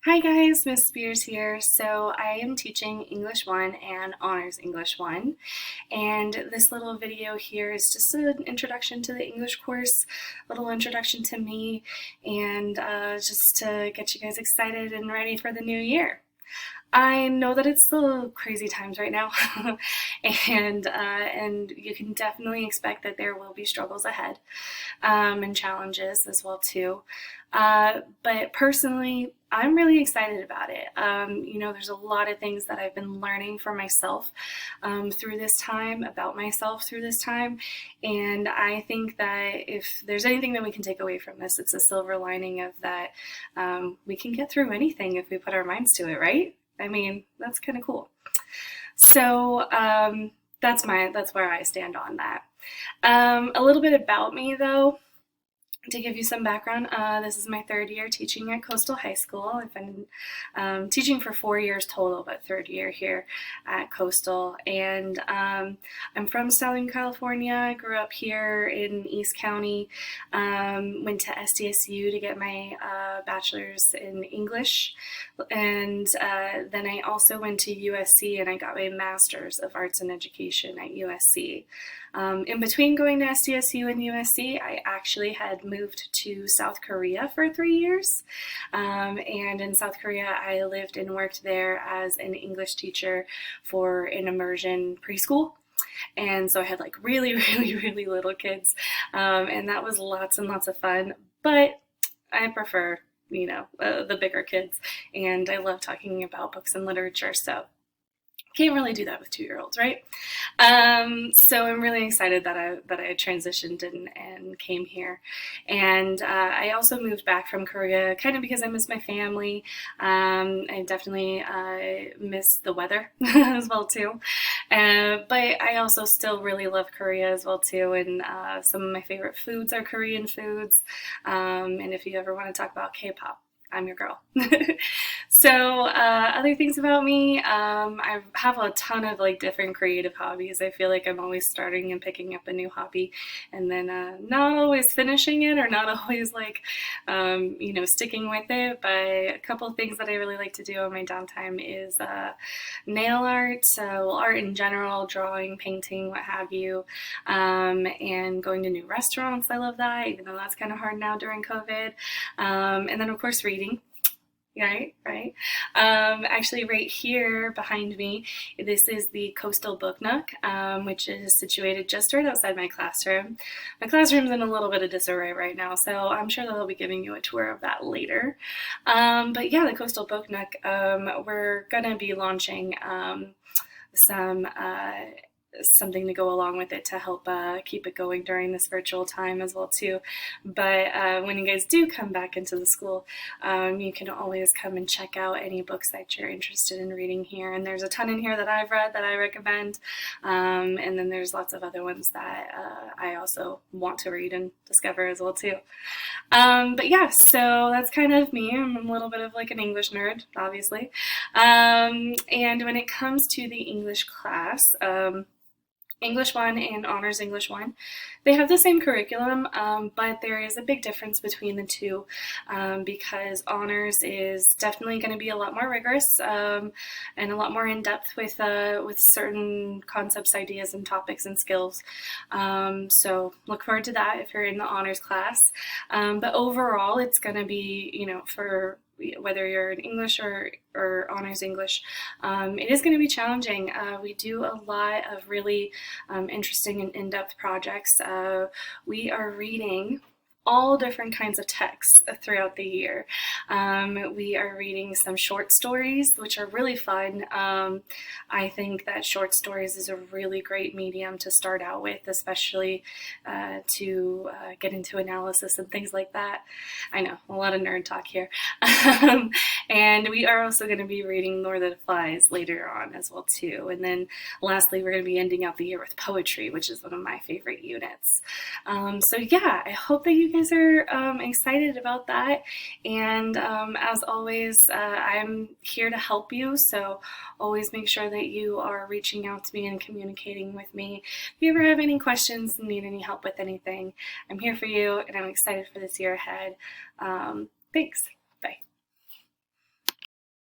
Hi guys, Miss Spears here. So I am teaching English 1 and Honors English 1, and this little video here is just an introduction to the English course, a little introduction to me, and just to get you guys excited and ready for the new year. I know that it's still crazy times right now, and you can definitely expect that there will be struggles ahead, and challenges as well too. But personally, I'm really excited about it. There's a lot of things that I've been learning for myself through this time, about myself through this time, and I think that if there's anything that we can take away from this, it's a silver lining of that we can get through anything if we put our minds to it, right? I mean, that's kind of cool. So that's where I stand on that. A little bit about me, though. To give you some background, this is my third year teaching at Coastal High School. I've been teaching for 4 years total, but third year here at Coastal. And I'm from Southern California, grew up here in East County, went to SDSU to get my bachelor's in English, and then I also went to USC and I got my master's of arts and education at USC. In between going to SDSU and USC, I actually had moved to South Korea for 3 years. And in South Korea, I lived and worked there as an English teacher for an immersion preschool. And so I had like really, really little kids. And that was lots and lots of fun. But I prefer, the bigger kids. And I love talking about books and literature. So can't really do that with 2-year-olds, right? So I'm really excited that I transitioned and came here. And I also moved back from Korea kind of because I miss my family. I definitely miss the weather as well too. But I also still really love Korea as well too. And some of my favorite foods are Korean foods. And if you ever want to talk about K-pop, I'm your girl. So other things about me, I have a ton of like different creative hobbies. I feel like I'm always starting and picking up a new hobby and then not always finishing it or not always like, sticking with it. But a couple of things that I really like to do on my downtime is nail art, art in general, drawing, painting, what have you, and going to new restaurants. I love that, even though that's kind of hard now during COVID. And then of course reading. Right. Actually, right here behind me, this is the Coastal Book Nook, which is situated just right outside my classroom. My classroom's in a little bit of disarray right now, so I'm sure they'll be giving you a tour of that later. But yeah, the Coastal Book Nook, we're gonna be launching something to go along with it to help keep it going during this virtual time as well too. But when you guys do come back into the school, you can always come and check out any books that you're interested in reading here. And there's a ton in here that I've read that I recommend. And then there's lots of other ones that I also want to read and discover as well too. But yeah, so that's kind of me. I'm a little bit of like an English nerd, obviously. And when it comes to the English class, English 1 and Honors English 1. They have the same curriculum, but there is a big difference between the two because Honors is definitely going to be a lot more rigorous and a lot more in-depth with certain concepts, ideas, and topics and skills. So look forward to that if you're in the Honors class. But overall, it's going to be, for whether you're in English or Honors English, it is going to be challenging. We do a lot of really interesting and in-depth projects. We are reading all different kinds of texts throughout the year. We are reading some short stories, which are really fun. I think that short stories is a really great medium to start out with, especially to get into analysis and things like that. I know, a lot of nerd talk here. And we are also going to be reading Lord of the Flies later on as well too. And then lastly, we're going to be ending out the year with poetry, which is one of my favorite units. So yeah, I hope that you guys are excited about that. And as always, I'm here to help you. So always make sure that you are reaching out to me and communicating with me. If you ever have any questions and need any help with anything, I'm here for you, and I'm excited for this year ahead. Thanks.